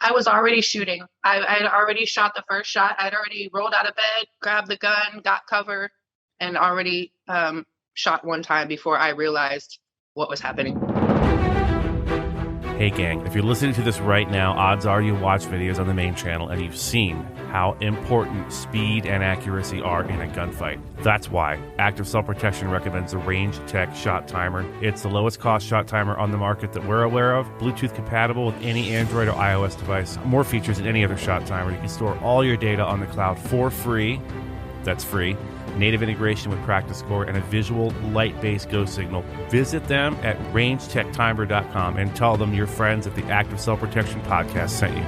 I was already shooting. I had already shot the first shot. I'd already rolled out of bed, grabbed the gun, got cover, and already shot one time before I realized what was happening. Hey gang, if you're listening to this right now, odds are you watch videos on the main channel and you've seen how important speed and accuracy are in a gunfight. That's why Active Self-Protection recommends the Range Tech Shot Timer. It's the lowest cost shot timer on the market that we're aware of, Bluetooth compatible with any Android or iOS device, more features than any other shot timer. You can store all your data on the cloud for free. That's free. Native integration with Practice Score, and a visual light-based go signal. Visit them at rangetechtimer.com and tell them your friends at the Active Self-Protection Podcast sent you.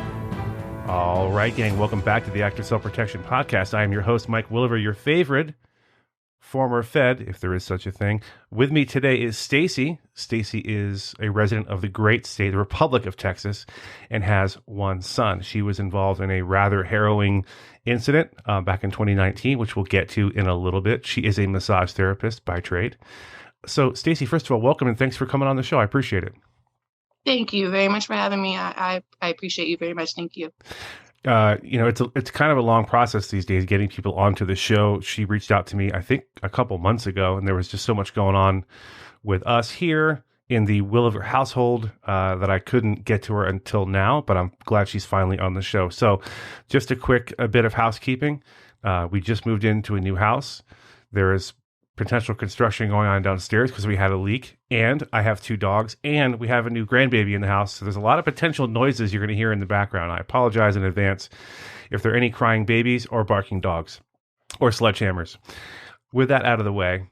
All right, gang, welcome back to the Active Self-Protection Podcast. I am your host, Mike Williver, your favorite former Fed, if there is such a thing. With me today is Stacy. Stacy is a resident of the great state, the Republic of Texas, and has one son. She was involved in a rather harrowing incident back in 2019, which we'll get to in a little bit. She is a massage therapist by trade. So, Stacy, first of all, welcome and thanks for coming on the show. I appreciate it. Thank you very much for having me. I appreciate you very much. Thank you. It's kind of a long process these days getting people onto the show. She reached out to me, I think, a couple months ago, and there was just so much going on with us here in the Williver household that I couldn't get to her until now, but I'm glad she's finally on the show. So just a bit of housekeeping. We just moved into a new house. There is potential construction going on downstairs because we had a leak, and I have 2 dogs, and we have a new grandbaby in the house. So there's a lot of potential noises you're going to hear in the background. I apologize in advance if there are any crying babies or barking dogs or sledgehammers. With that out of the way,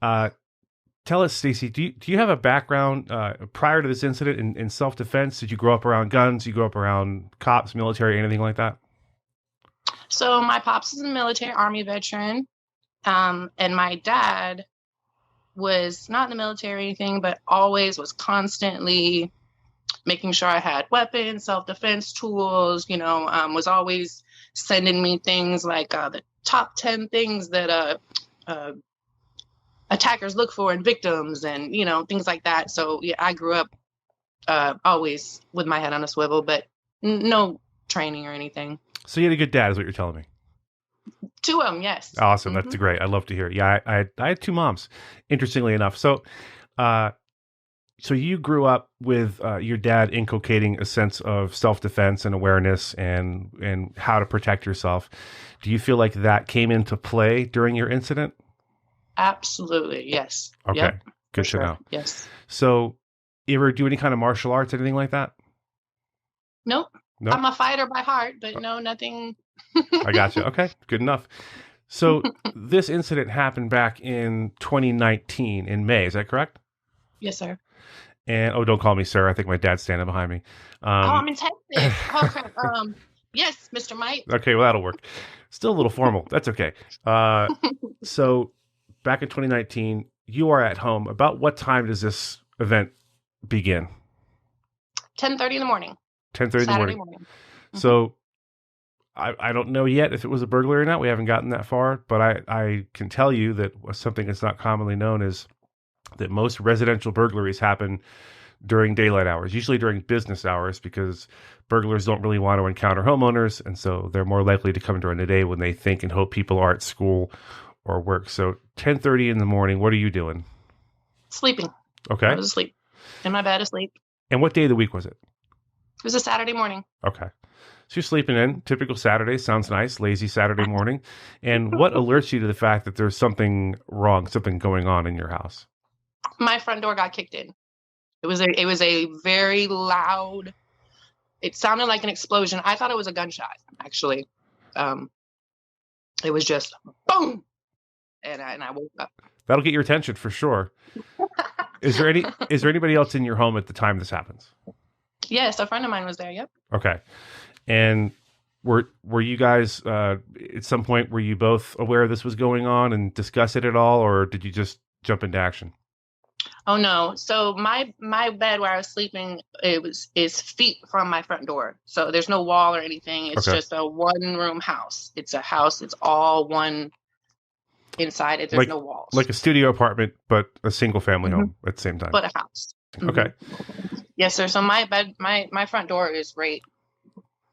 tell us, Stacy, do you have a background prior to this incident in self-defense? Did you grow up around guns? Did you grow up around cops, military, anything like that? So my pops is a military Army veteran. And my dad was not in the military or anything, but always was constantly making sure I had weapons, self-defense tools, was always sending me things like the top 10 things that attackers look for in victims and, things like that. So yeah, I grew up always with my head on a swivel, but no training or anything. So you had a good dad is what you're telling me. 2 of them, yes. Awesome. That's great. I love to hear it. Yeah, I had 2 moms, interestingly enough. So you grew up with your dad inculcating a sense of self-defense and awareness and how to protect yourself. Do you feel like that came into play during your incident? Absolutely, yes. Okay, yep, good to know. Yes. So you ever do any kind of martial arts, anything like that? Nope. I'm a fighter by heart, but no, nothing. I gotcha. Okay, good enough. So this incident happened back in 2019 in May. Is that correct? Yes, sir. And don't call me sir. I think my dad's standing behind me. I'm in Texas. Oh, crap. Yes, Mr. Mike. Okay, well, that'll work. Still a little formal. That's okay. So back in 2019, you are at home. About what time does this event begin? 10:30 in the morning. 10:30 in the morning. Mm-hmm. So I don't know yet if it was a burglary or not. We haven't gotten that far, but I can tell you that something that's not commonly known is that most residential burglaries happen during daylight hours, usually during business hours, because burglars don't really want to encounter homeowners, and so they're more likely to come during the day when they think and hope people are at school or work. So 10:30 in the morning, what are you doing? Sleeping. Okay. I was asleep. In my bed asleep. And what day of the week was it? It was a Saturday morning. Okay. So you're sleeping in, typical Saturday, sounds nice, lazy Saturday morning. And what alerts you to the fact that there's something wrong, something going on in your house? My front door got kicked in. It was a very loud, it sounded like an explosion. I thought it was a gunshot, actually. It was just boom. And I woke up. That'll get your attention for sure. Is there anybody else in your home at the time this happens? Yes, a friend of mine was there. Yep. Okay. And were you guys at some point, were you both aware this was going on and discuss it at all, or did you just jump into action? Oh no! So my bed where I was sleeping, is feet from my front door. So there's no wall or anything. It's just a 1-room house. It's a house. It's all one inside it. There's no walls. Like a studio apartment, but a single family home at the same time. But a house. Okay. Yes, sir. So my bed, my front door is right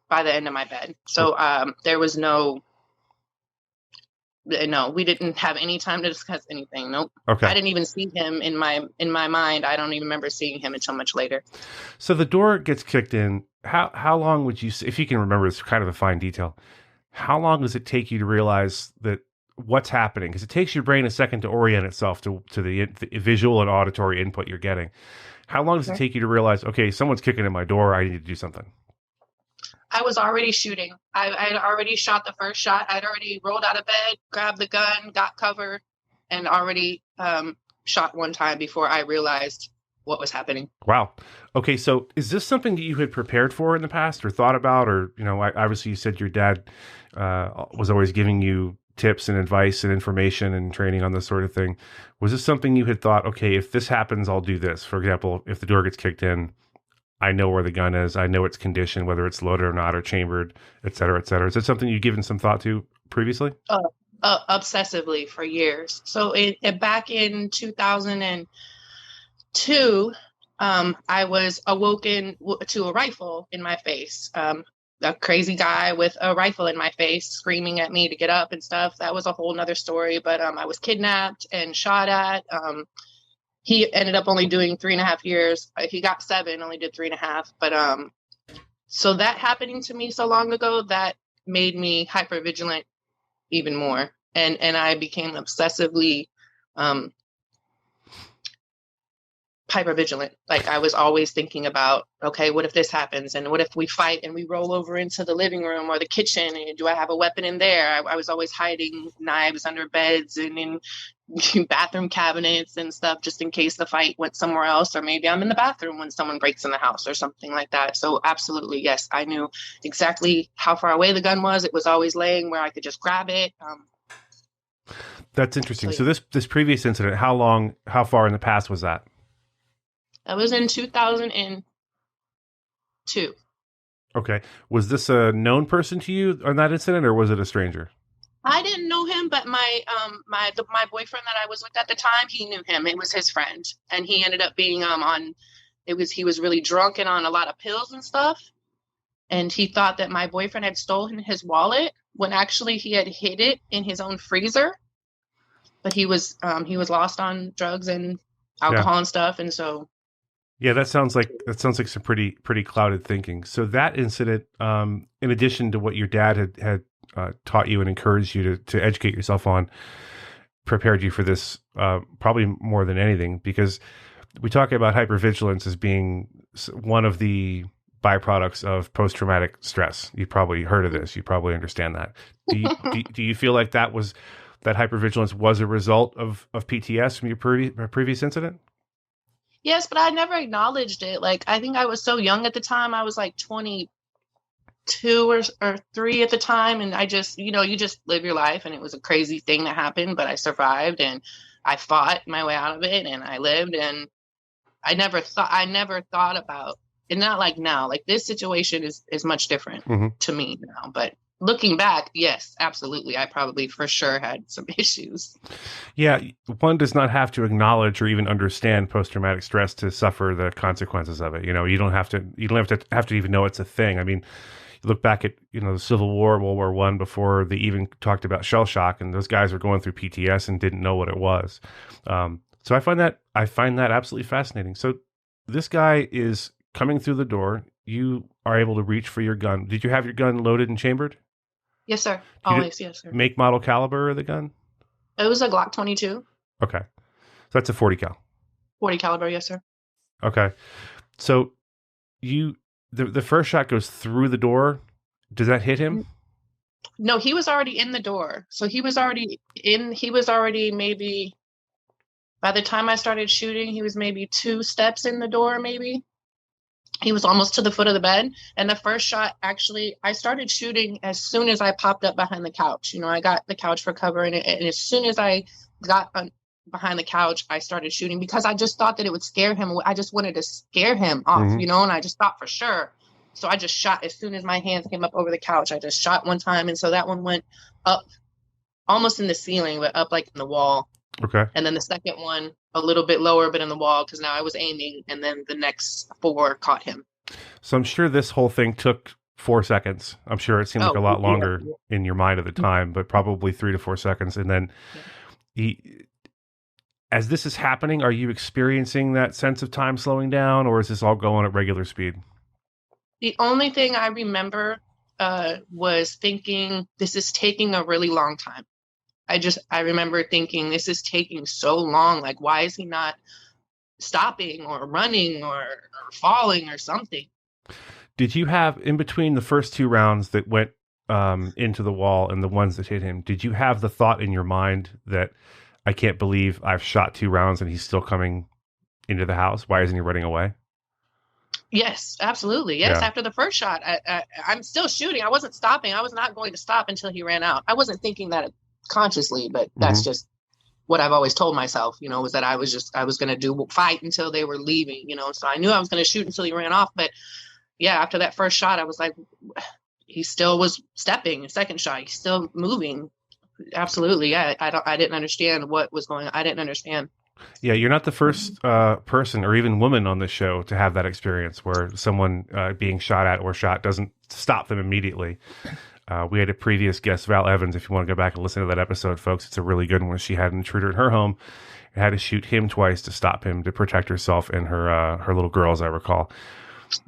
by the end of my bed. So there was no, we didn't have any time to discuss anything. Nope. Okay. I didn't even see him in my mind. I don't even remember seeing him until much later. So the door gets kicked in. How long would you, if you can remember, it's kind of a fine detail. How long does it take you to realize that what's happening? Because it takes your brain a second to orient itself to the visual and auditory input you're getting. How long does it take you to realize, okay, someone's kicking in my door, I need to do something? I was already shooting. I had already shot the first shot. I'd already rolled out of bed, grabbed the gun, got cover, and already shot one time before I realized what was happening. Wow. Okay, so is this something that you had prepared for in the past or thought about? Or, obviously you said your dad was always giving you tips and advice and information and training on this sort of thing. Was this something you had thought, okay, if this happens, I'll do this? For example, if the door gets kicked in, I know where the gun is. I know its condition, whether it's loaded or not, or chambered, et cetera, et cetera. Is that something you've given some thought to previously? Obsessively for years. So back in 2002, I was awoken to a rifle in my face. A crazy guy with a rifle in my face screaming at me to get up and stuff. That was a whole nother story. But I was kidnapped and shot at. He ended up only doing 3.5 years. He got 7, only did 3.5. But so that happening to me so long ago, that made me hypervigilant even more. And I became obsessively hypervigilant. Like I was always thinking about, okay, what if this happens? And what if we fight and we roll over into the living room or the kitchen? And do I have a weapon in there? I was always hiding knives under beds and in bathroom cabinets and stuff, just in case the fight went somewhere else, or maybe I'm in the bathroom when someone breaks in the house or something like that. So absolutely, yes, I knew exactly how far away the gun was. It was always laying where I could just grab it. That's interesting. So this previous incident, how far in the past was that? That was in 2002. Okay. Was this a known person to you on that incident, or was it a stranger? I didn't know him, but my boyfriend that I was with at the time, he knew him. It was his friend, and he ended up being he was really drunk and on a lot of pills and stuff. And he thought that my boyfriend had stolen his wallet when actually he had hid it in his own freezer. But he was lost on drugs and alcohol and stuff, and so. Yeah, that sounds like some pretty clouded thinking. So that incident, in addition to what your dad had taught you and encouraged you to educate yourself on, prepared you for this probably more than anything, because we talk about hypervigilance as being one of the byproducts of post-traumatic stress. You've probably heard of this. You probably understand that. Do you feel like that hypervigilance was a result of PTS from your previous incident? Yes, but I never acknowledged it. Like, I think I was so young at the time. I was like 22 or 3 at the time. And I just, you just live your life. And it was a crazy thing that happened, but I survived and I fought my way out of it and I lived. And I never thought about it. Not like now, like this situation is much different to me now, but looking back, yes, absolutely. I probably for sure had some issues. Yeah, one does not have to acknowledge or even understand post-traumatic stress to suffer the consequences of it. You don't have to even know it's a thing. I mean, you look back at, the Civil War, World War I, before they even talked about shell shock, and those guys were going through PTS and didn't know what it was. So I find that absolutely fascinating. So this guy is coming through the door. You are able to reach for your gun. Did you have your gun loaded and chambered? Yes, sir. Always, yes, sir. Make, model, caliber of the gun? It was a Glock 22. Okay. So that's a 40 cal. 40 caliber, yes, sir. Okay. So the first shot goes through the door. Does that hit him? No, he was already in the door. So he was already maybe, by the time I started shooting, he was maybe 2 steps in the door, maybe. He was almost to the foot of the bed. And the first shot, actually, I started shooting as soon as I popped up behind the couch. I got the couch for cover. And as soon as I got behind the couch, I started shooting because I just thought that it would scare him. I just wanted to scare him off, and I just thought for sure. So I just shot as soon as my hands came up over the couch. I just shot one time. And so that one went up almost in the ceiling, but up like in the wall. Okay. And then the second one a little bit lower, but in the wall, because now I was aiming, and then the next 4 caught him. So I'm sure this whole thing took 4 seconds. I'm sure it seemed like a lot longer in your mind at the time, but probably 3 to 4 seconds. And then as this is happening, are you experiencing that sense of time slowing down, or is this all going at regular speed? The only thing I remember was thinking, this is taking a really long time. I remember thinking, this is taking so long. Like, why is he not stopping or running or falling or something? Did you have, in between the first 2 rounds that went into the wall and the ones that hit him, did you have the thought in your mind that, I can't believe I've shot 2 rounds and he's still coming into the house? Why isn't he running away? Yes, absolutely. Yes. Yeah. After the first shot, I'm still shooting. I wasn't stopping. I was not going to stop until he ran out. I wasn't thinking that consciously, but that's just what I've always told myself, was that I was going to fight until they were leaving, so I knew I was going to shoot until he ran off. But yeah, after that first shot, I was like, he still was stepping. Second shot, he's still moving. Absolutely. Yeah. I didn't understand what was going on. I didn't understand. Yeah, you're not the first person or even woman on this show to have that experience where someone being shot at or shot doesn't stop them immediately. We had a previous guest, Val Evans. If you want to go back and listen to that episode, folks, it's a really good one. She had an intruder in her home and had to shoot him twice to stop him, to protect herself and her little girl, as I recall.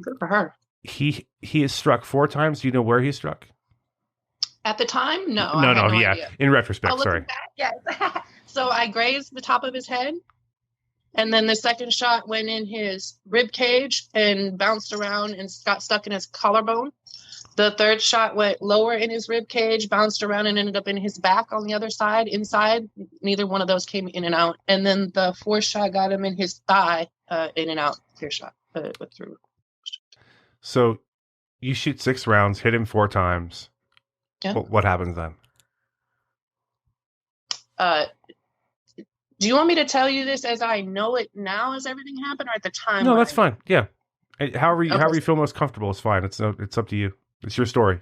Good for her. He is struck 4 times. Do you know where he struck? At the time? No. No, yeah. Idea. In retrospect, sorry. Back, yes. So I grazed the top of his head, and then the second shot went in his rib cage and bounced around and got stuck in his collarbone. The third shot went lower in his rib cage, bounced around and ended up in his back on the other side, inside. Neither one of those came in and out. And then the fourth shot got him in his thigh, in and out, clear shot. Through. So you shoot 6 rounds, hit him 4 times. Yeah. What happens then? Do you want me to tell you this as I know it now, as everything happened, or at the time? No, that's fine. Yeah, however you feel most comfortable is fine. It's up to you. It's your story.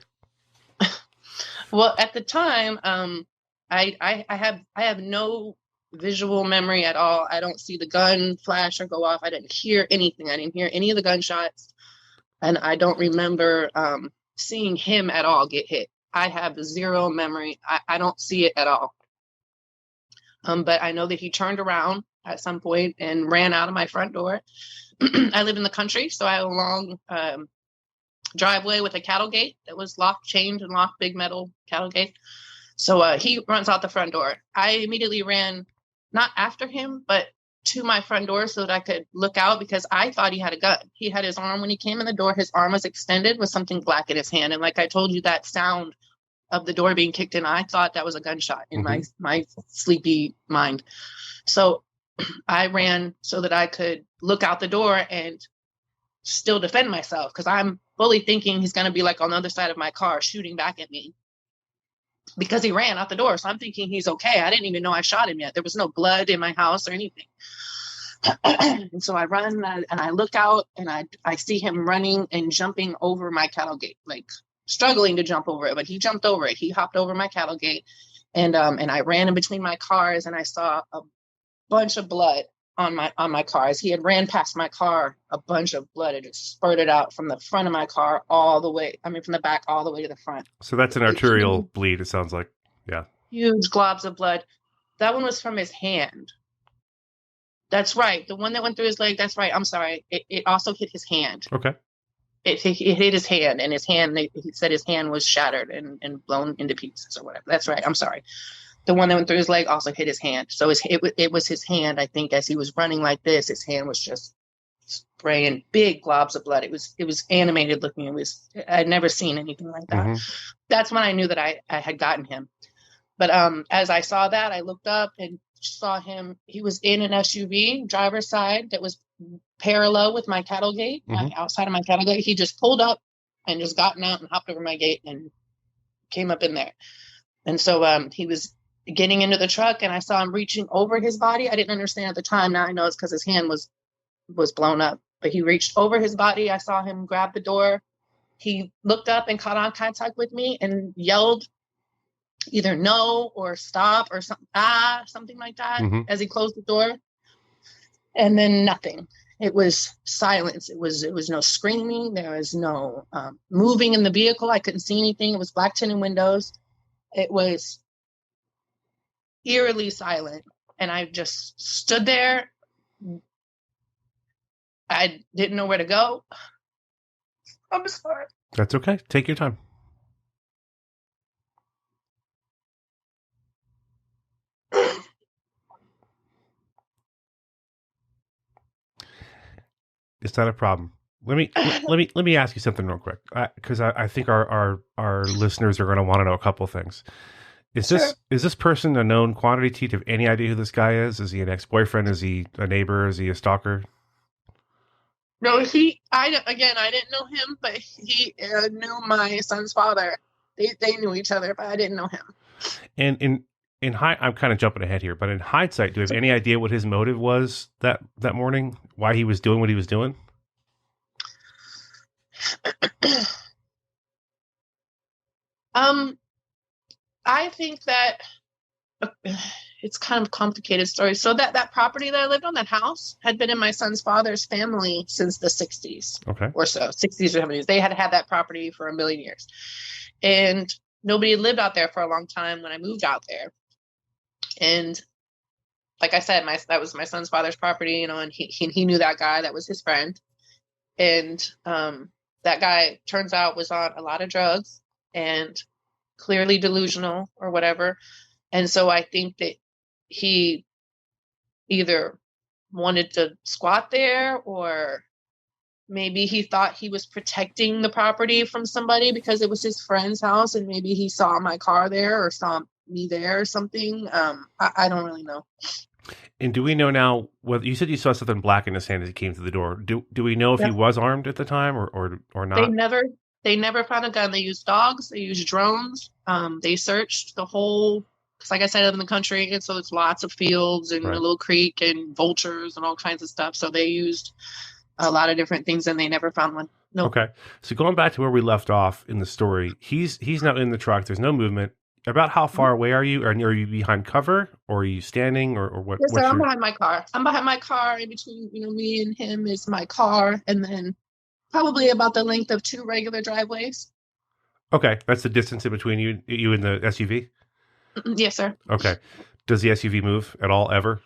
Well, at the time, I have no visual memory at all. I don't see the gun flash or go off. I didn't hear anything. I didn't hear any of the gunshots, and I don't remember seeing him at all get hit. I have zero memory. I don't see it at all. But I know that he turned around at some point and ran out of my front door. I live in the country, so I have a long driveway with a cattle gate that was locked, chained and locked, big metal cattle gate. So he runs out the front door. I immediately ran, not after him, but to my front door so that I could look out, because I thought he had a gun. He had his arm, when he came in the door, his arm was extended with something black in his hand. And like I told you, that sound of the door being kicked in, I thought that was a gunshot in my sleepy mind. So I ran so that I could look out the door and still defend myself, because I'm fully thinking he's going to be like on the other side of my car shooting back at me, because he ran out the door. So I'm thinking he's okay. I didn't even know I shot him yet. There was no blood in my house or anything. And so I run and I look out and I see him running and jumping over my cattle gate, like struggling to jump over it, but he jumped over it. He hopped over my cattle gate, and I ran in between my cars, and I saw a bunch of blood on my cars. He had ran past my car, a bunch of blood. It just spurted out from the front of my car all the way. I mean, from the back all the way to the front. So that's an arterial bleed, it sounds like. Yeah. Huge globs of blood. That one was from his hand. That's right. The one that went through his leg. That's right. I'm sorry. It also hit his hand. Okay. It hit his hand, and his hand, he said his hand was shattered and blown into pieces or whatever. That's right. I'm sorry. The one that went through his leg also hit his hand. So it was his hand, I think, as he was running like this, his hand was just spraying big globs of blood. It was animated looking. I'd never seen anything like that. Mm-hmm. That's when I knew that I had gotten him. But as I saw that, I looked up and saw him. He was in an SUV, driver's side, that was parallel with my cattle gate, outside of my cattle gate. He just pulled up and just gotten out and hopped over my gate and came up in there. And so he was getting into the truck, and I saw him reaching over his body. I didn't understand at the time. Now I know it's because his hand was blown up, but he reached over his body. I saw him grab the door. He looked up and caught eye contact with me and yelled either no or stop or something like that, as he closed the door. And then nothing. it was silence. It was no screaming. There was no moving in the vehicle. I couldn't see anything. It was black tinted windows. It was eerily silent. And I just stood there. I didn't know where to go. I'm sorry. That's okay. Take your time. It's not a problem. Let me ask you something real quick, because I think our listeners are going to want to know a couple of things. Is this person a known quantity? Do you have any idea who this guy is? Is he an ex-boyfriend? Is he a neighbor? Is he a stalker? No, I didn't know him, but he knew my son's father. They knew each other, but I didn't know him. And I'm kind of jumping ahead here, but in hindsight, do you have any idea what his motive was that morning? Why he was doing what he was doing? I think that it's kind of a complicated story. So that property that I lived on, that house, had been in my son's father's family since the 60s. Okay. Or so, 60s or 70s. They had had that property for a million years. And nobody had lived out there for a long time when I moved out there. And like I said, that was my son's father's property, you know, and he knew that guy. That was his friend. And that guy, turns out, was on a lot of drugs and clearly delusional or whatever. And so I think that he either wanted to squat there, or maybe he thought he was protecting the property from somebody because it was his friend's house, and maybe he saw my car there or saw me there or something. I don't really know. And do we know now whether you said you saw something black in his hand as he came through the door? Do we know if he was armed at the time or not? They never found a gun. They used dogs. They used drones. They searched the whole, because like I said, I live in the country, and so it's lots of fields and a little creek and vultures and all kinds of stuff. So they used a lot of different things, and they never found one. Nope. Okay. So going back to where we left off in the story, he's not in the truck. There's no movement. About how far away are you? Are you behind cover, or are you standing, or what? Yes, sir, I'm behind my car. I'm behind my car. In between, me and him is my car, and then probably about the length of 2 regular driveways. Okay, that's the distance in between you and the SUV? Yes, sir. Okay. Does the SUV move at all, ever?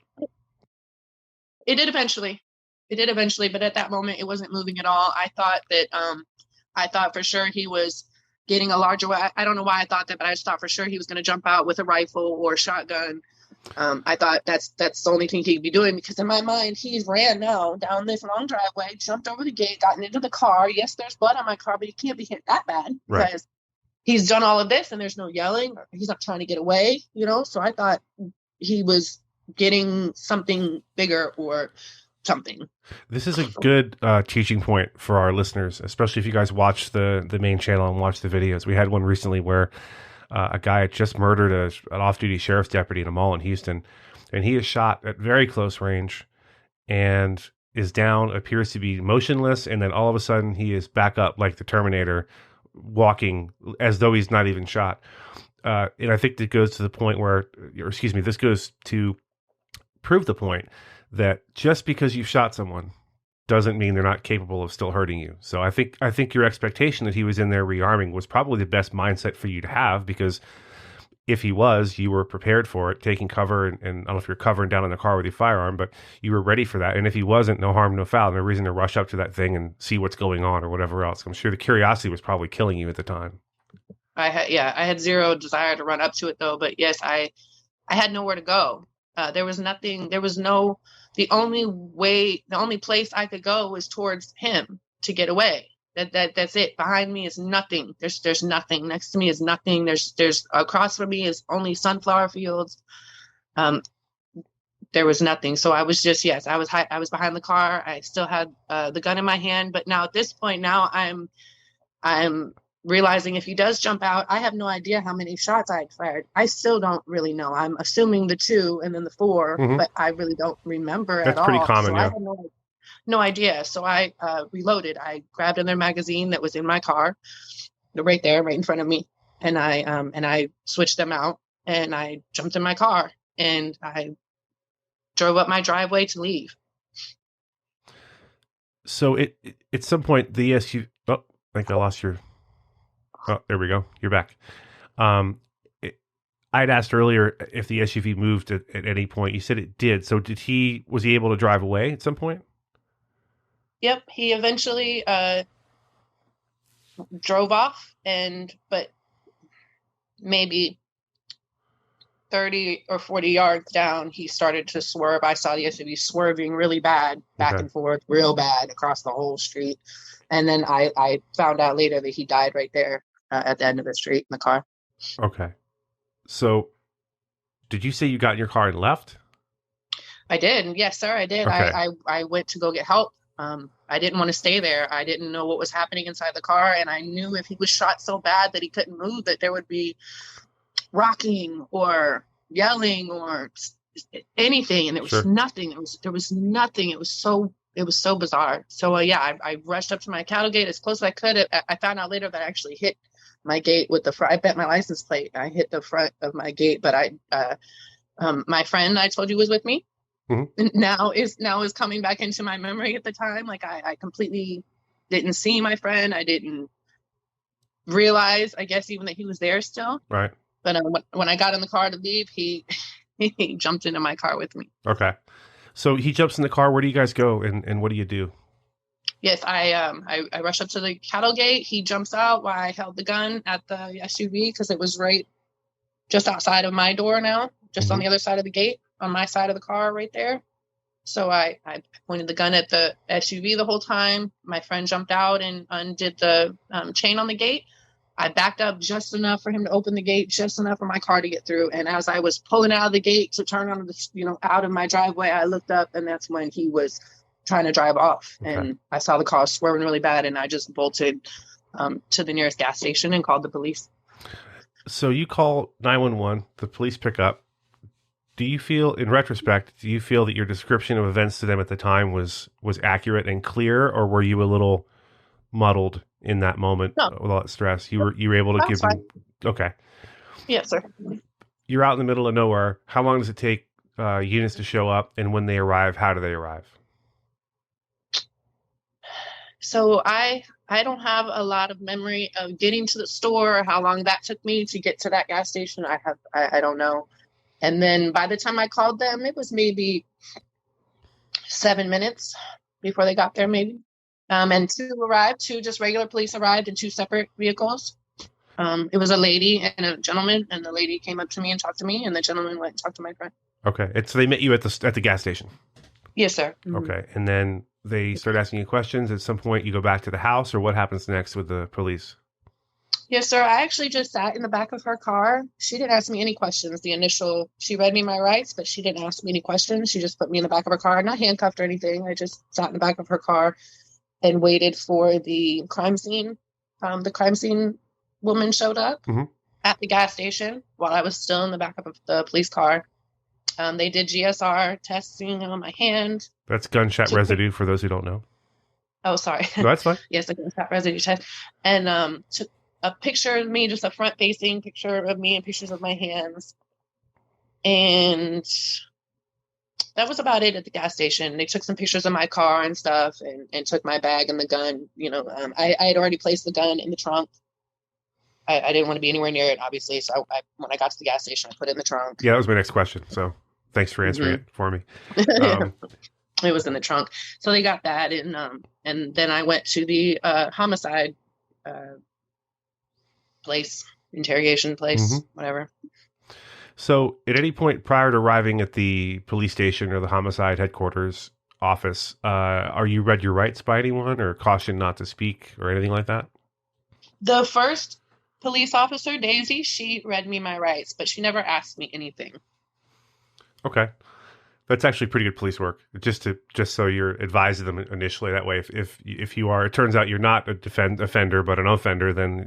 It did eventually, but at that moment, it wasn't moving at all. I thought for sure he was getting a larger way. I don't know why I thought that, but I just thought for sure he was going to jump out with a rifle or a shotgun. I thought that's the only thing he could be doing, because in my mind, he's ran now down this long driveway, jumped over the gate, gotten into the car. Yes, there's blood on my car, but he can't be hit that bad because he's done all of this and there's no yelling. Or he's not trying to get away, So I thought he was getting something bigger or something. This is a good teaching point for our listeners, especially if you guys watch the main channel and watch the videos. We had one recently where a guy had just murdered an off-duty sheriff's deputy in a mall in Houston, and he is shot at very close range and is down, appears to be motionless, and then all of a sudden he is back up like the Terminator, walking as though he's not even shot. And I think that goes to the point where, this goes to prove the point that just because you've shot someone doesn't mean they're not capable of still hurting you. So I think your expectation that he was in there rearming was probably the best mindset for you to have, because if he was, you were prepared for it, taking cover, and I don't know if you're covering down in the car with your firearm, but you were ready for that. And if he wasn't, no harm, no foul, no reason to rush up to that thing and see what's going on or whatever else. I'm sure the curiosity was probably killing you at the time. I had zero desire to run up to it though, but yes, I had nowhere to go. There was nothing, the only place I could go was towards him to get away. That's it. Behind me is nothing. There's nothing. Next to me is nothing. There's across from me is only sunflower fields. There was nothing. So I was just, I was behind the car. I still had the gun in my hand, but now at this point, I'm realizing if he does jump out, I have no idea how many shots I had fired. I still don't really know. I'm assuming the 2 and then the 4, but I really don't remember at all. That's pretty common, so I had no idea. So I reloaded. I grabbed another magazine that was in my car, right there, right in front of me, and I switched them out, and I jumped in my car, and I drove up my driveway to leave. So at some point the SUV. Oh, I think I lost your. Oh, there we go. You're back. Um, I'd asked earlier if the SUV moved at any point. You said it did. So was he able to drive away at some point? Yep, he eventually drove off, but maybe 30 or 40 yards down, he started to swerve. I saw the SUV swerving really bad, back and forth, real bad across the whole street. And then I found out later that he died right there at the end of the street in the car. Okay. So did you say you got in your car and left? I did. Yes, sir, I did. Okay. I went to go get help. I didn't want to stay there. I didn't know what was happening inside the car. And I knew if he was shot so bad that he couldn't move, that there would be rocking or yelling or anything. And there was nothing. There was nothing. It was so bizarre. So I rushed up to my cattle gate as close as I could. I found out later that I actually hit my gate with the front. I bet my license plate. I hit the front of my gate, but my friend I told you was with me. Mm-hmm. Now is coming back into my memory at the time. Like I completely didn't see my friend. I didn't realize, I guess, even that he was there still. Right. But when I got in the car to leave, he jumped into my car with me. Okay. So he jumps in the car. Where do you guys go, and what do you do? Yes, I rush up to the cattle gate. He jumps out while I held the gun at the SUV because it was right just outside of my door now, just on the other side of the gate, on my side of the car right there. So I pointed the gun at the SUV the whole time. My friend jumped out and undid the chain on the gate. I backed up just enough for him to open the gate, just enough for my car to get through. And as I was pulling out of the gate to turn on out of my driveway, I looked up, and that's when he was trying to drive off. Okay. And I saw the car swerving really bad, and I just bolted to the nearest gas station and called the police. So you call 911, the police pick up. Do you feel, in retrospect, that your description of events to them at the time was accurate and clear, or were you a little muddled in that moment with all that stress? You were able to give them. Okay. Yes, sir. You're out in the middle of nowhere. How long does it take units to show up, and when they arrive, how do they arrive? So I don't have a lot of memory of getting to the store, or how long that took me to get to that gas station. I don't know. And then by the time I called them, it was maybe 7 minutes before they got there, maybe. And two just regular police arrived in two separate vehicles. It was a lady and a gentleman, and the lady came up to me and talked to me, and the gentleman went and talked to my friend. Okay. And so they met you at the gas station? Yes, sir. Mm-hmm. Okay. And then they start asking you questions. At some point, you go back to the house, or what happens next with the police? Yes, sir. I actually just sat in the back of her car. She didn't ask me any questions. She read me my rights, but she didn't ask me any questions. She just put me in the back of her car, not handcuffed or anything. I just sat in the back of her car and waited for the crime scene. The crime scene woman showed up at the gas station while I was still in the back of the police car. They did GSR testing on my hand. That's gunshot residue for those who don't know. Oh, sorry. No, that's fine. Yes, a gunshot residue test. And took a picture of me, just a front-facing picture of me and pictures of my hands. And that was about it at the gas station. They took some pictures of my car and stuff, and took my bag and the gun. I had already placed the gun in the trunk. I didn't want to be anywhere near it, obviously. So when I got to the gas station, I put it in the trunk. Yeah, that was my next question. So thanks for answering it for me. It was in the trunk. So they got that. And then I went to the homicide place, interrogation place, whatever. So at any point prior to arriving at the police station or the homicide headquarters office, are you read your rights by anyone, or cautioned not to speak, or anything like that? The first police officer, Daisy, she read me my rights, but she never asked me anything. Okay. That's actually pretty good police work. Just so you're advising them initially. That way, if you are, it turns out you're not a offender, but an offender, then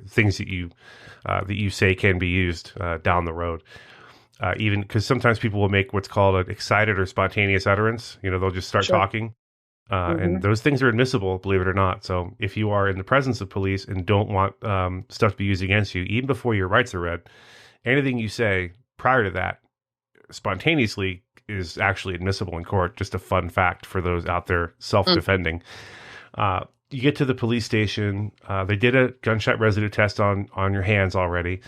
things that you say can be used down the road. Even because sometimes people will make what's called an excited or spontaneous utterance. They'll just start talking, and those things are admissible, believe it or not. So if you are in the presence of police and don't want stuff to be used against you, even before your rights are read, anything you say prior to that, spontaneously, is actually admissible in court. Just a fun fact for those out there self-defending. You get to the police station. They did a gunshot residue test on your hands already.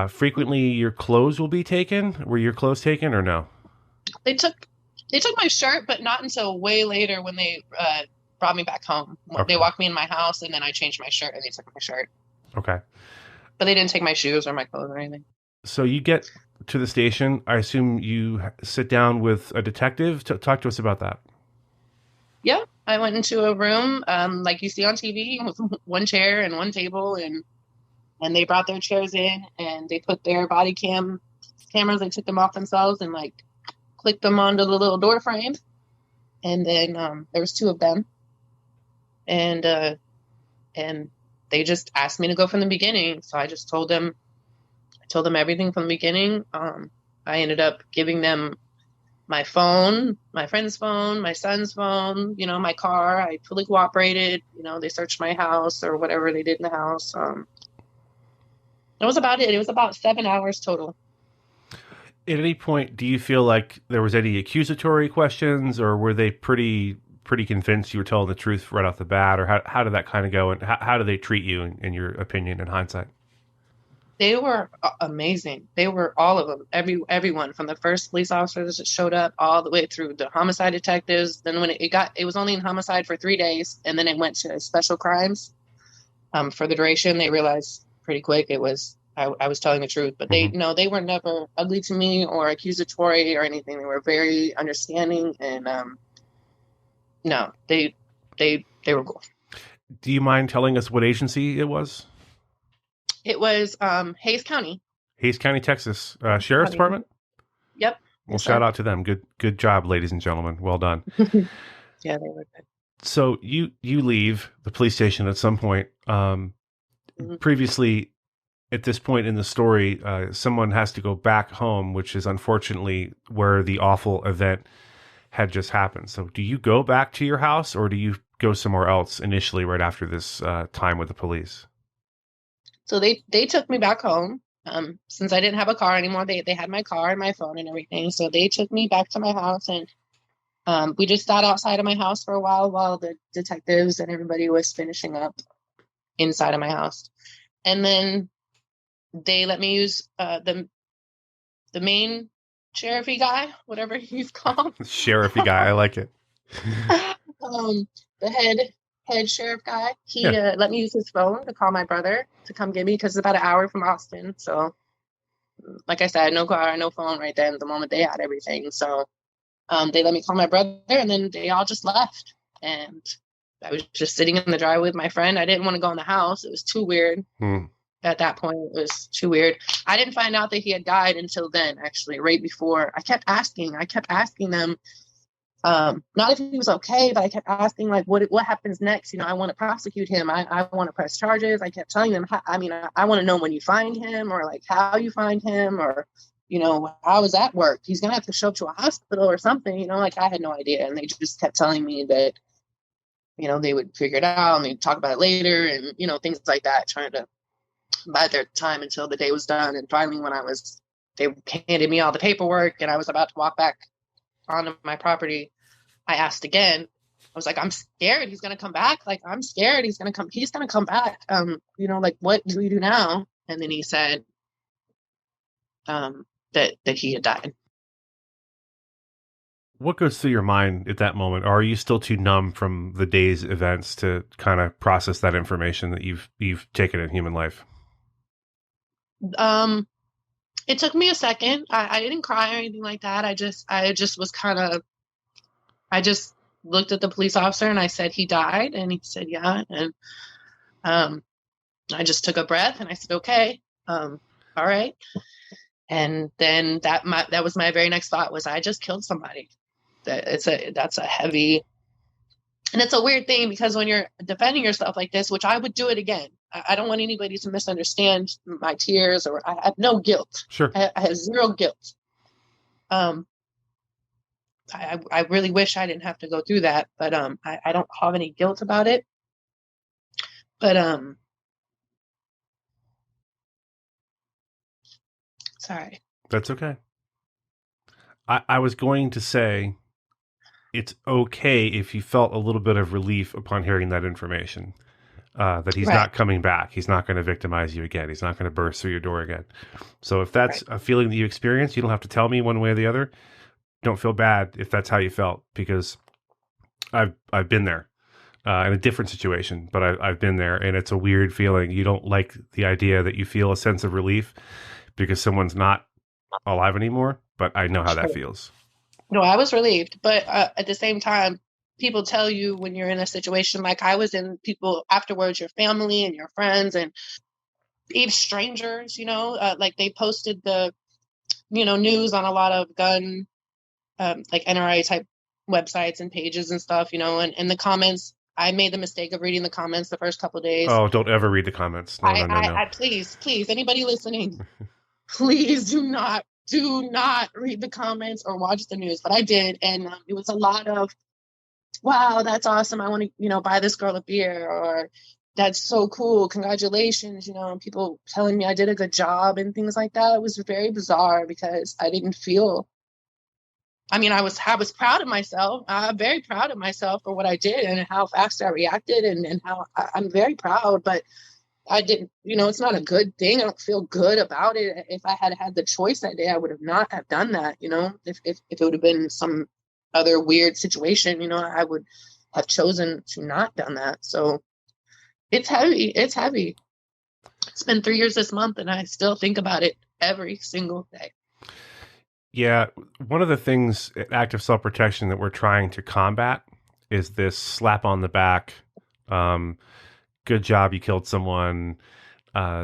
Frequently, your clothes will be taken. Were your clothes taken or no? They took my shirt, but not until way later when they brought me back home. Okay. They walked me in my house, and then I changed my shirt, and they took my shirt. Okay. But they didn't take my shoes or my clothes or anything. So you get to the station. I assume you sit down with a detective. Talk to us about that. Yeah, I went into a room like you see on TV with one chair and one table, and they brought their chairs in, and they put their body cameras. They took them off themselves and like clicked them onto the little door frame. And then there was 2 of them, and they just asked me to go from the beginning. So I just told them everything from the beginning. I ended up giving them my phone, my friend's phone, my son's phone, my car. I fully cooperated. They searched my house or whatever they did in the house. That was about it. It was about 7 hours total. At any point, do you feel like there was any accusatory questions, or were they pretty convinced you were telling the truth right off the bat, or how did that kind of go, and how did they treat you in your opinion, in hindsight? They were amazing. They were all of them, everyone from the first police officers that showed up all the way through the homicide detectives. Then when it was only in homicide for 3 days, and then it went to special crimes for the duration. They realized pretty quick I was telling the truth, but they were never ugly to me or accusatory or anything. They were very understanding, and no, they were cool. Do you mind telling us what agency it was? It was Hays County. Hays County, Texas. Sheriff's Department? Yep. Well, shout out to them. Good job, ladies and gentlemen. Well done. Yeah, they were good. So you leave the police station at some point. Previously, at this point in the story, someone has to go back home, which is unfortunately where the awful event had just happened. So do you go back to your house, or do you go somewhere else initially right after this time with the police? So they took me back home. Since I didn't have a car anymore, they had my car and my phone and everything. So they took me back to my house, and we just sat outside of my house for a while the detectives and everybody was finishing up inside of my house. And then they let me use the main sheriffy guy, whatever he's called. Sheriffy guy, I like it. The head sheriff guy. He let me use his phone to call my brother to come get me, because it's about an hour from Austin. So, like I said, no car, no phone right then. The moment they had everything, so they let me call my brother, and then they all just left. And I was just sitting in the driveway with my friend. I didn't want to go in the house. It was too weird. At that point, it was too weird. I didn't find out that he had died until then, actually, right before. I kept asking them, not if he was okay, but I kept asking, like, what happens next? I want to prosecute him. I want to press charges. I kept telling them, I want to know when you find him, or like how you find him, or, how does that work? He's going to have to show up to a hospital or something, like I had no idea. And they just kept telling me that, they would figure it out and they'd talk about it later, and, things like that, trying to buy their time until the day was done. And finally, when they handed me all the paperwork and I was about to walk back onto my property, I asked again. I was like, I'm scared he's going to come back. Like, I'm scared he's going to come back. Like, what do we do now? And then he said that he had died. What goes through your mind at that moment? Or are you still too numb from the day's events to kind of process that information that you've taken in human life? It took me a second. I didn't cry or anything like that. I just was I just looked at the police officer and I said, he died? And he said, yeah. And I just took a breath and I said, okay, all right. And then that was my very next thought, was I just killed somebody. That's a heavy, and it's a weird thing, because when you're defending yourself like this, which I would do it again. I don't want anybody to misunderstand my tears, or I have no guilt. Sure. I have zero guilt. I really wish I didn't have to go through that, but I don't have any guilt about it. But sorry. That's okay. I was going to say it's okay if you felt a little bit of relief upon hearing that information. That he's Right. not coming back. He's not going to victimize you again. He's not going to burst through your door again. So if that's Right. a feeling that you experience, you don't have to tell me one way or the other. Don't feel bad if that's how you felt, because I've been there in a different situation, but I've been there, and it's a weird feeling. You don't like the idea that you feel a sense of relief because someone's not alive anymore, but I know how that Sure. feels. No, I was relieved, but at the same time, people tell you when you're in a situation like I was in, people afterwards, your family and your friends and even strangers, like they posted the, news on a lot of gun, like NRA type websites and pages and stuff, and in the comments, I made the mistake of reading the comments the first couple of days. Oh, don't ever read the comments. No, I, no, no, I, no. I please, anybody listening, please do not read the comments or watch the news. But I did, and it was a lot of, wow, that's awesome. I want to, buy this girl a beer, or that's so cool. Congratulations, and people telling me I did a good job and things like that. It was very bizarre because I didn't feel, I mean, I was proud of myself. I'm very proud of myself for what I did and how fast I reacted and how I'm very proud, but I didn't, it's not a good thing. I don't feel good about it. If I had had the choice that day, I would have not have done that, if it would have been some other weird situation, I would have chosen to not done that. So it's heavy. It's heavy. It's been 3 years this month and I still think about it every single day. Yeah, one of the things in active self-protection that we're trying to combat is this slap on the back, um, good job, you killed someone,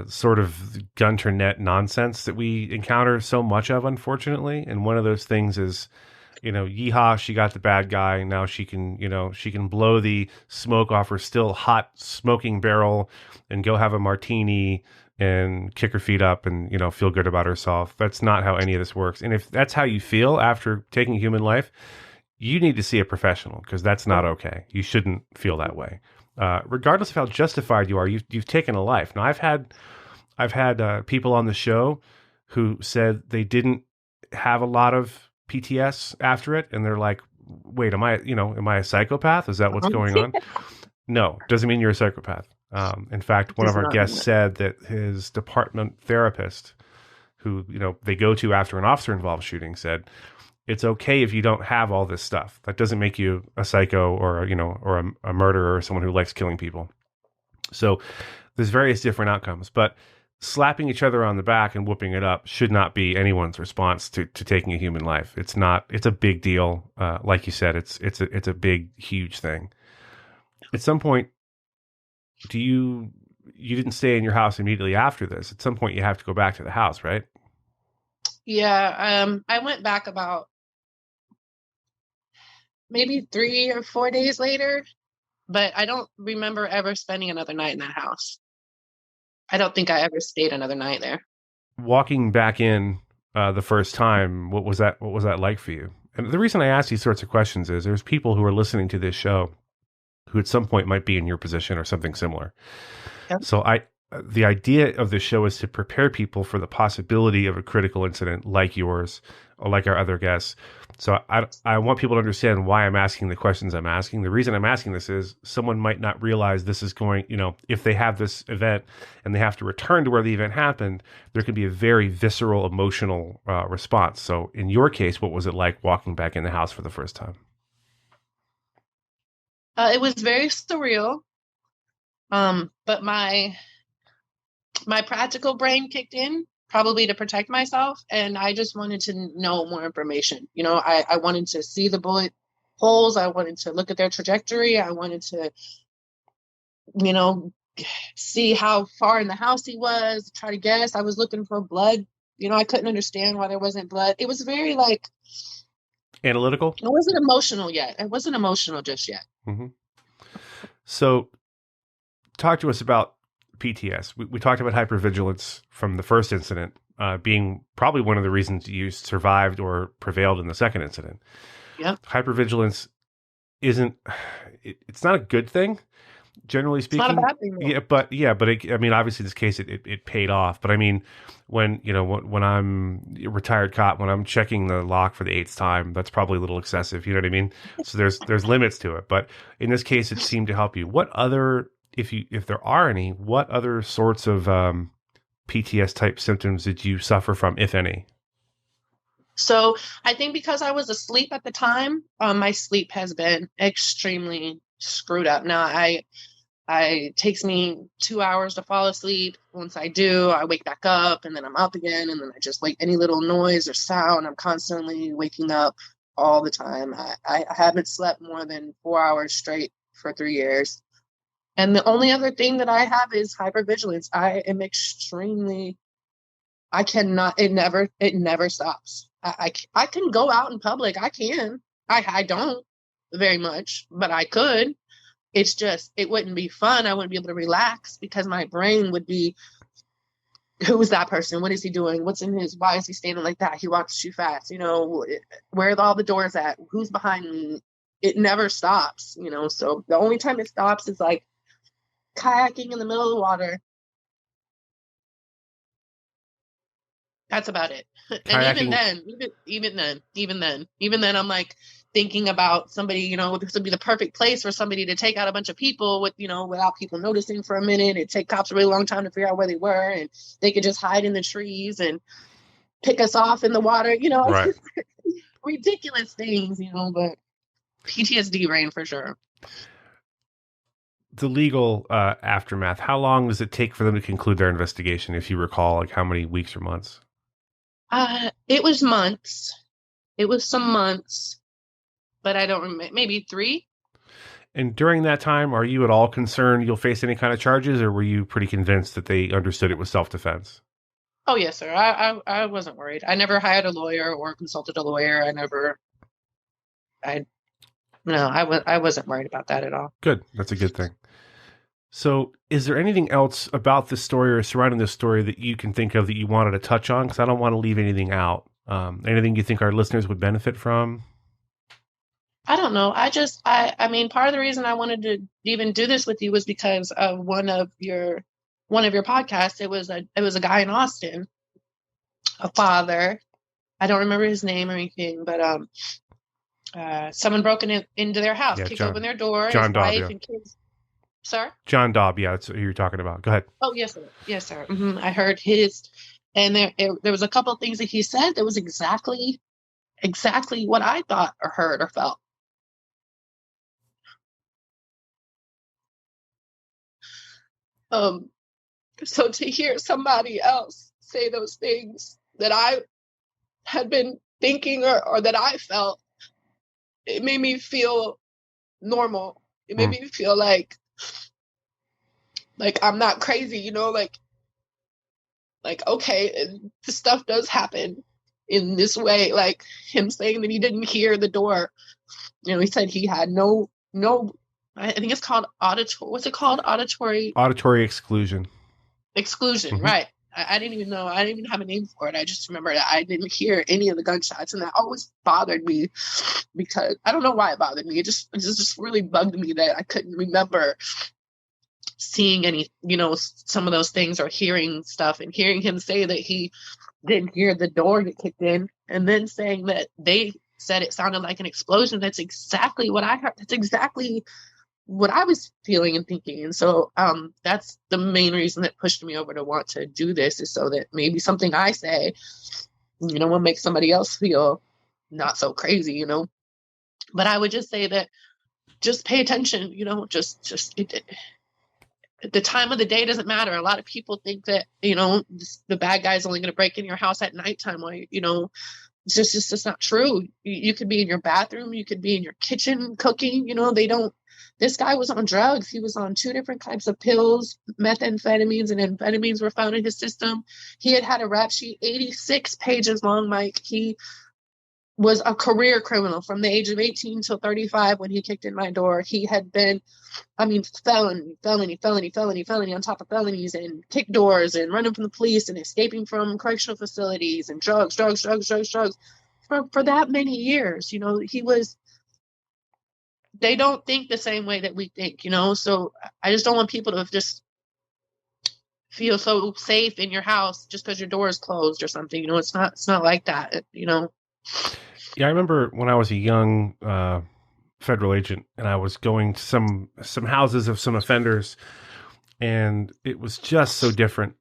sort of gun to net nonsense that we encounter so much of, unfortunately. And one of those things is, yeehaw, she got the bad guy. Now she can blow the smoke off her still hot smoking barrel and go have a martini and kick her feet up and, feel good about herself. That's not how any of this works. And if that's how you feel after taking human life, you need to see a professional, because that's not okay. You shouldn't feel that way. Regardless of how justified you are, you've taken a life. Now, I've had people on the show who said they didn't have a lot of PTS after it, and they're like, "Wait, am I a psychopath? Is that what's going on?" No, doesn't mean you're a psychopath. In fact, one of Does our not mean guests that. said that his department therapist, who they go to after an officer-involved shooting, said it's okay if you don't have all this stuff. That doesn't make you a psycho or a murderer or someone who likes killing people. So there's various different outcomes, but slapping each other on the back and whooping it up should not be anyone's response to taking a human life. It's not. It's a big deal. Like you said, it's a big, huge thing. At some point, you didn't stay in your house immediately after this. At some point, you have to go back to the house, right? Yeah, I went back about maybe 3 or 4 days later, but I don't remember ever spending another night in that house. I don't think I ever stayed another night there. Walking back in the first time, what was that? What was that like for you? And the reason I ask these sorts of questions is there's people who are listening to this show who at some point might be in your position or something similar. Yep. So the idea of this show is to prepare people for the possibility of a critical incident like yours or like our other guests. So I want people to understand why I'm asking the questions I'm asking. The reason I'm asking this is someone might not realize this is going, if they have this event and they have to return to where the event happened, there can be a very visceral, emotional response. So in your case, what was it like walking back in the house for the first time? It was very surreal. But my practical brain kicked in probably to protect myself, and I just wanted to know more information. I wanted to see the bullet holes. I wanted to look at their trajectory. I wanted to, you know, see how far in the house he was, try to guess. I was looking for blood. I couldn't understand why there wasn't blood. It was very like, Analytical? it wasn't emotional yet. It wasn't emotional just yet. Mm-hmm. So talk to us about PTS. We talked about hypervigilance from the first incident being probably one of the reasons you survived or prevailed in the second incident. Yep. Hypervigilance it's not a good thing. generally It's not a speaking, bad thing, though. but I mean, obviously in this case, it paid off. But I mean, when I'm a retired cop, when I'm checking the lock for the 8th time, that's probably a little excessive. You know what I mean? So there's limits to it. But in this case, it seemed to help you. What other, if there are any, what other sorts of PTS type symptoms did you suffer from, if any? So I think because I was asleep at the time, my sleep has been extremely screwed up. Now it takes me 2 hours to fall asleep. Once I do, I wake back up and then I'm up again. And then I just wake any little noise or sound. I'm constantly waking up all the time. I haven't slept more than 4 hours straight for 3 years. And the only other thing that I have is hypervigilance. I am extremely, I cannot, it never stops. I can go out in public. I can. I don't very much, but I could. It's just, it wouldn't be fun. I wouldn't be able to relax because my brain would be, who is that person? What is he doing? What's in his, why is he standing like that? He walks too fast. Where are all the doors at? Who's behind me? It never stops, so the only time it stops is like kayaking in the middle of the water. That's about it. Kayaking. And even then, I'm like thinking about somebody, this would be the perfect place for somebody to take out a bunch of people without people noticing for a minute. It'd take cops a really long time to figure out where they were, and they could just hide in the trees and pick us off in the water, Right. ridiculous things, but PTSD brain for sure. The legal aftermath, how long does it take for them to conclude their investigation, if you recall, like how many weeks or months? It was months. It was some months, but I don't remember, maybe 3. And during that time, are you at all concerned you'll face any kind of charges, or were you pretty convinced that they understood it was self-defense? Oh, yes, sir. I wasn't worried. I never hired a lawyer or consulted a lawyer. I wasn't worried about that at all. Good. That's a good thing. So is there anything else about this story or surrounding this story that you can think of that you wanted to touch on? Because I don't want to leave anything out. Anything you think our listeners would benefit from? I don't know. I mean, part of the reason I wanted to even do this with you was because of one of your podcasts. It was a guy in Austin, a father. I don't remember his name or anything, but someone broke into their house, kicked open their door, John his wife Dobb, and kids. Sir? John Dobb, yeah, that's what you're talking about. Go ahead. Oh, yes, sir. Yes, sir. Mm-hmm. I heard his, and there was a couple of things that he said that was exactly what I thought or heard or felt. So to hear somebody else say those things that I had been thinking or that I felt, it made me feel normal. It made me feel like I'm not crazy, like okay, this stuff does happen in this way. Like him saying that he didn't hear the door. He said he had no, I think it's called auditory. What's it called? Auditory exclusion. Exclusion, right. I didn't even know. I didn't even have a name for it. I just remember that I didn't hear any of the gunshots, and that always bothered me because I don't know why it bothered me. It just really bugged me that I couldn't remember seeing any, some of those things or hearing stuff, and hearing him say that he didn't hear the door get kicked in, and then saying that they said it sounded like an explosion. That's exactly what I heard. That's exactly what I was feeling and thinking. And so that's the main reason that pushed me over to want to do this, is so that maybe something I say, will make somebody else feel not so crazy, But I would just say that just pay attention, the time of the day doesn't matter. A lot of people think that, the bad guy's only going to break in your house at nighttime. While, it's just not true. You could be in your bathroom. You could be in your kitchen cooking. This guy was on drugs. He was on 2 different types of pills, methamphetamines, and amphetamines were found in his system. He had a rap sheet, 86 pages long, Mike. He was a career criminal from the age of 18 till 35 when he kicked in my door. He had been, felony on top of felonies, and kick doors and running from the police and escaping from correctional facilities and drugs for that many years. He was they don't think the same way that we think, so I just don't want people to just feel so safe in your house just because your door is closed or something. It's not like that. Yeah, I remember when I was a young federal agent and I was going to some houses of some offenders, and it was just so different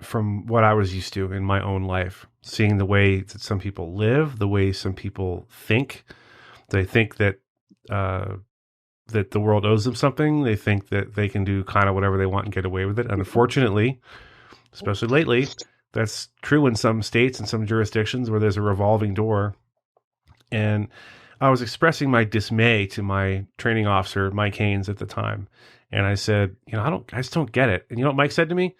from what I was used to in my own life, seeing the way that some people live, the way some people think. They think that that the world owes them something. They think that they can do kind of whatever they want and get away with it. And unfortunately, especially lately, that's true in some states and some jurisdictions where there's a revolving door. And I was expressing my dismay to my training officer, Mike Haynes, at the time. And I said, I just don't get it. And you know what Mike said to me?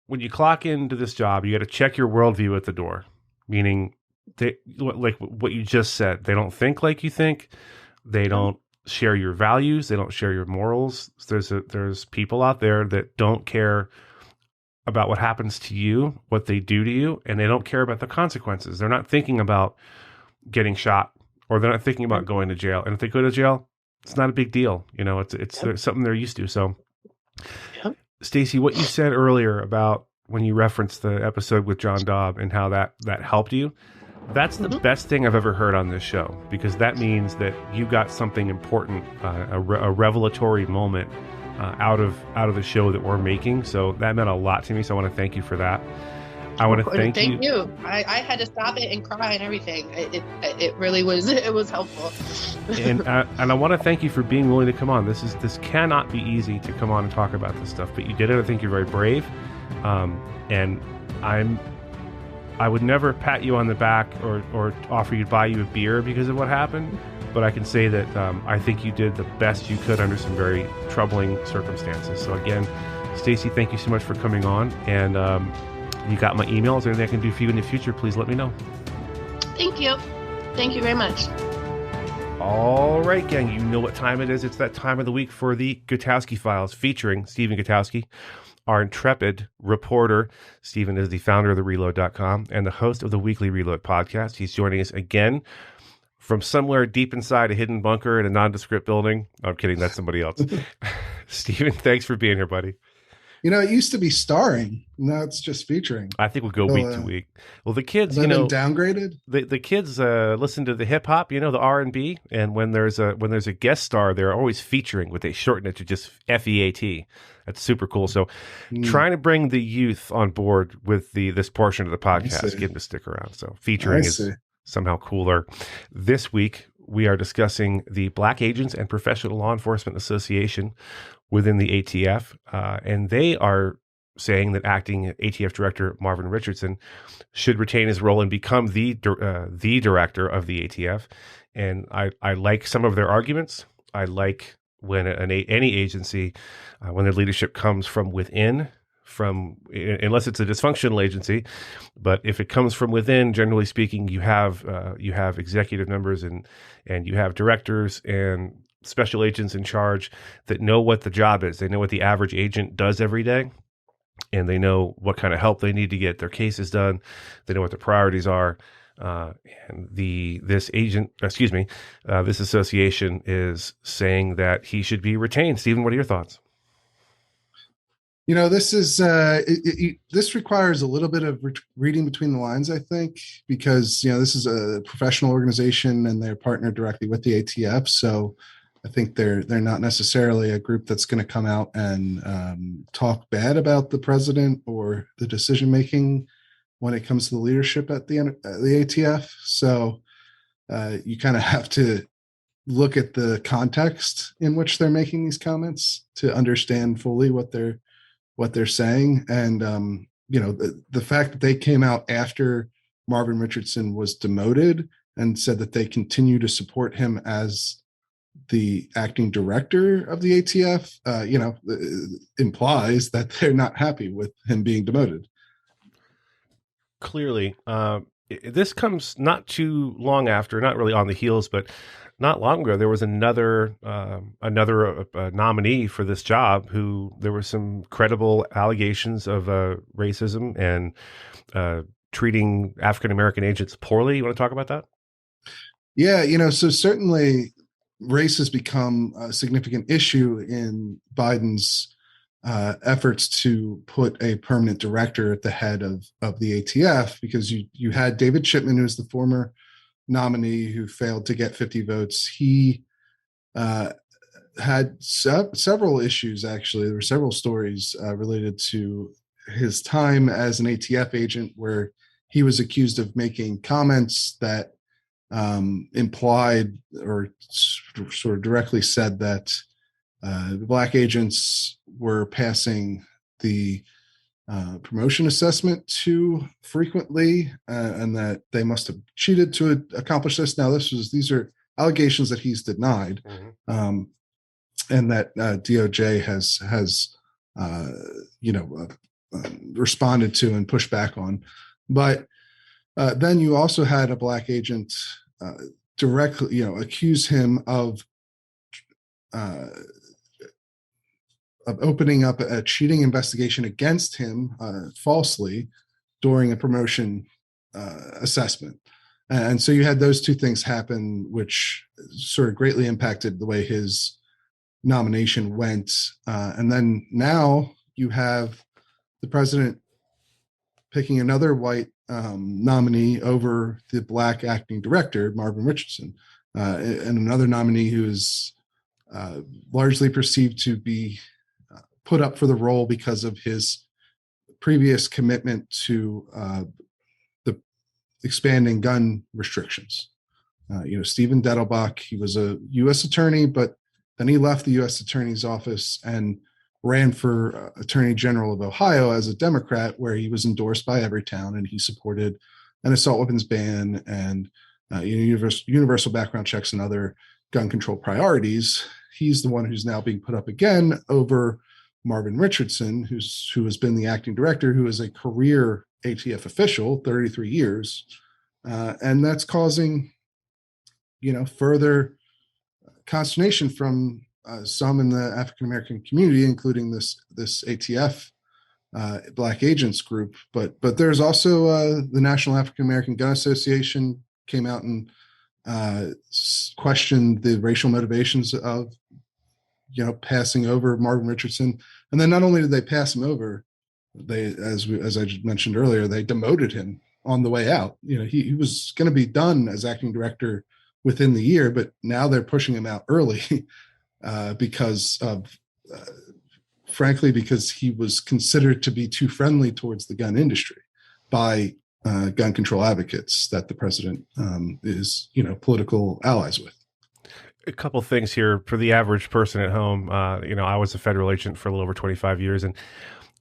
When you clock into this job, you got to check your worldview at the door, meaning like what you just said. They don't think like you think. They don't share your values. They don't share your morals. There's people out there that don't care about what happens to you, what they do to you, and they don't care about the consequences. They're not thinking about getting shot, or they're not thinking about going to jail. And if they go to jail, it's not a big deal. It's something they're used to. So, Stacy, what you said earlier about when you referenced the episode with John Dobb and how that helped you, that's the best thing I've ever heard on this show, because that means that you got something important, a revelatory moment out of the show that we're making. So that meant a lot to me. So I want to thank you for that. I want to thank you. I had to stop it and cry and everything. It really was. It was helpful. and I want to thank you for being willing to come on. This cannot be easy to come on and talk about this stuff, but you did it. I think you're very brave. And I would never pat you on the back or offer you to buy you a beer because of what happened. But I can say that I think you did the best you could under some very troubling circumstances. So again, Stacy, thank you so much for coming on. And you got my email. Is there anything I can do for you in the future? Please let me know. Thank you. Thank you very much. All right, gang. You know what time it is. It's that time of the week for the Gutowski Files featuring Stephen Gutowski, our intrepid reporter. Stephen is the founder of TheReload.com and the host of the Weekly Reload podcast. He's joining us again from somewhere deep inside a hidden bunker in a nondescript building. No, I'm kidding. That's somebody else. Stephen, thanks for being here, buddy. It used to be starring. Now it's just featuring. I think we'll go week to week. Well, the kids, been downgraded. The kids listen to the hip hop, the R&B, and when there's a guest star, they're always featuring, but they shorten it to just FEAT. That's super cool. So, trying to bring the youth on board with this portion of the podcast, get them to stick around. So, featuring is somehow cooler. This week, we are discussing the Black Agents and Professional Law Enforcement Association within the ATF, and they are saying that acting ATF Director Marvin Richardson should retain his role and become the director of the ATF. And I like some of their arguments. I like when any agency, when their leadership comes from within, unless it's a dysfunctional agency, but if it comes from within, generally speaking, you have executive members and you have directors and special agents in charge that know what the job is. They know what the average agent does every day, and they know what kind of help they need to get their cases done. They know what the priorities are. And this association is saying that he should be retained. Stephen, what are your thoughts? This is this requires a little bit of reading between the lines, I think, because this is a professional organization and they're partnered directly with the ATF. So I think they're not necessarily a group that's going to come out and talk bad about the president or the decision making when it comes to the leadership at the ATF. So you kind of have to look at the context in which they're making these comments to understand fully what they're saying. And the fact that they came out after Marvin Richardson was demoted and said that they continue to support him as the acting director of the ATF, implies that they're not happy with him being demoted. Clearly, this comes not too long after, not really on the heels, but not long ago, there was another nominee for this job who there were some credible allegations of racism and treating African-American agents poorly. You want to talk about that? Yeah, so certainly race has become a significant issue in Biden's efforts to put a permanent director at the head of the ATF, because you had David Chipman, who's the former nominee who failed to get 50 votes. He had several issues, actually. There were several stories related to his time as an ATF agent where he was accused of making comments that implied or sort of directly said that Black agents were passing the promotion assessment too frequently, and that they must have cheated to accomplish this. Now, these are allegations that he's denied, and that DOJ has responded to and pushed back on. But then you also had a Black agent directly, accuse him of opening up a cheating investigation against him falsely during a promotion assessment. And so you had those two things happen, which sort of greatly impacted the way his nomination went. And then now you have the president picking another white nominee over the Black acting director, Marvin Richardson, and another nominee who is largely perceived to be put up for the role because of his previous commitment to the expanding gun restrictions. Stephen Dettelbach, he was a U.S. attorney, but then he left the U.S. Attorney's Office and ran for Attorney General of Ohio as a Democrat, where he was endorsed by Everytown, and he supported an assault weapons ban and universal background checks and other gun control priorities. He's the one who's now being put up again over Marvin Richardson, who has been the acting director, who is a career ATF official, 33 years. And that's causing, further consternation from some in the African-American community, including this ATF Black agents group. But there's also the National African-American Gun Association came out and questioned the racial motivations of, passing over Marvin Richardson. And then not only did they pass him over, they, as I mentioned earlier, they demoted him on the way out. He was going to be done as acting director within the year, but now they're pushing him out early because he was considered to be too friendly towards the gun industry by gun control advocates that the president is, political allies with. A couple things here for the average person at home. I was a federal agent for a little over 25 years, and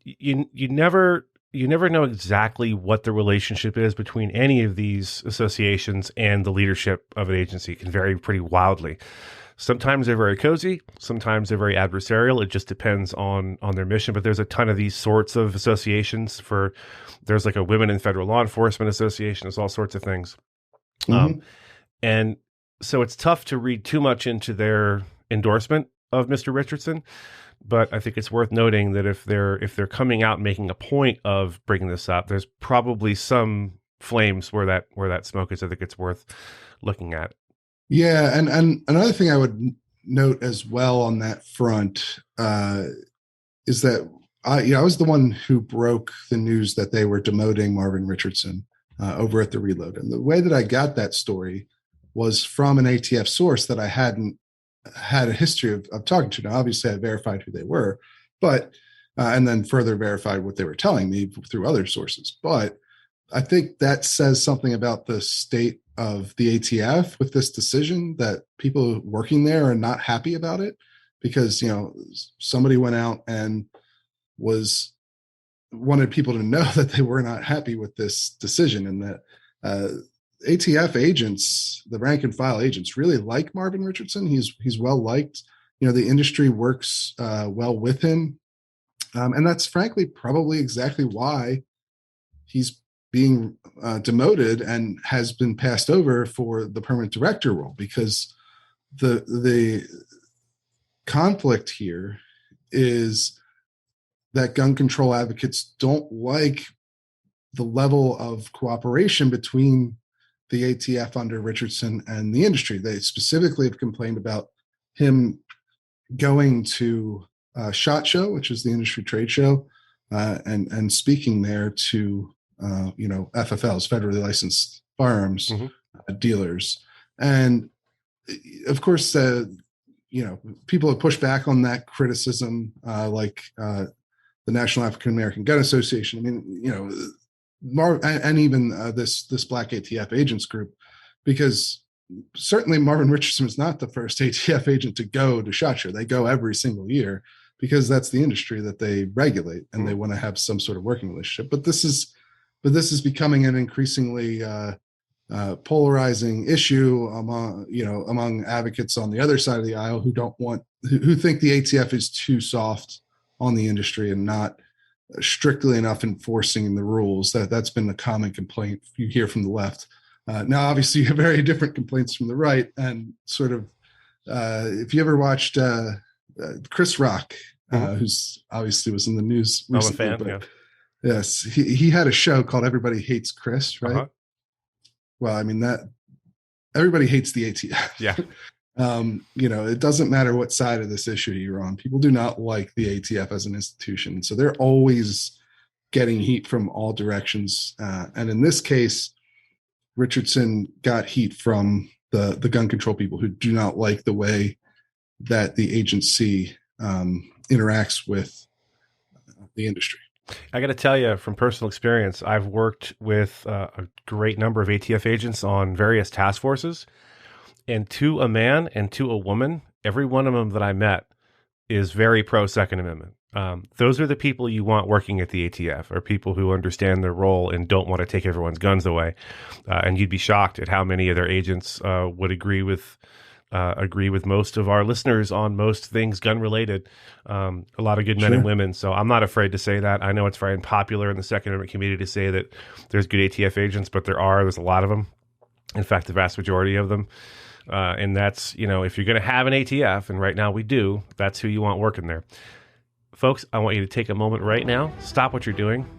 you never know exactly what the relationship is between any of these associations and the leadership of an agency. It can vary pretty wildly. Sometimes they're very cozy. Sometimes they're very adversarial. It just depends on their mission. But there's a ton of these sorts of associations. There's like a Women in Federal Law Enforcement Association. There's all sorts of things. Mm-hmm. And so it's tough to read too much into their endorsement of Mr. Richardson. But I think it's worth noting that if they're coming out making a point of bringing this up, there's probably some flames where that smoke is. I think it's worth looking at. Yeah, and another thing I would note as well on that front is that I was the one who broke the news that they were demoting Marvin Richardson over at the Reload, and the way that I got that story was from an ATF source that I hadn't had a history of talking to. Now, obviously, I verified who they were, but and then further verified what they were telling me through other sources. But I think that says something about the state of the ATF with this decision, that people working there are not happy about it because, somebody went out and wanted people to know that they were not happy with this decision, and that ATF agents, the rank and file agents, really like Marvin Richardson. He's well liked. The industry works well with him. And that's frankly probably exactly why he's being demoted and has been passed over for the permanent director role, because the conflict here is that gun control advocates don't like the level of cooperation between the ATF under Richardson and the industry. They specifically have complained about him going to SHOT Show, which is the industry trade show, and speaking there to FFLs, federally licensed firearms dealers. And of course, people have pushed back on that criticism, like the National African American Gun Association. I mean, and even this Black ATF agents group, because certainly Marvin Richardson was not the first ATF agent to go to SHOT Show. They go every single year because that's the industry that they regulate, and they want to have some sort of working relationship. But this is becoming an increasingly polarizing issue among advocates on the other side of the aisle who think the ATF is too soft on the industry and not strictly enough enforcing the rules. That's been the common complaint you hear from the left. Now, obviously, you have very different complaints from the right, and sort of if you ever watched Chris Rock, who's obviously was in the news recently, I'm a fan, yeah. Yes, he had a show called Everybody Hates Chris, right? Uh-huh. Well, I mean, that everybody hates the ATF. Yeah. It doesn't matter what side of this issue you're on. People do not like the ATF as an institution. So they're always getting heat from all directions. And in this case, Richardson got heat from the gun control people who do not like the way that the agency interacts with the industry. I got to tell you from personal experience, I've worked with a great number of ATF agents on various task forces, and to a man and to a woman, every one of them that I met is very pro Second Amendment. Those are the people you want working at the ATF, are people who understand their role and don't want to take everyone's guns away. And you'd be shocked at how many of their agents would agree with most of our listeners on most things gun related. A lot of good men and women. So I'm not afraid to say that. I know it's very unpopular in the Second Amendment community to say that there's good ATF agents, but there's a lot of them. In fact, the vast majority of them. And that's, if you're going to have an ATF, and right now we do, that's who you want working there. Folks, I want you to take a moment right now, stop what you're doing,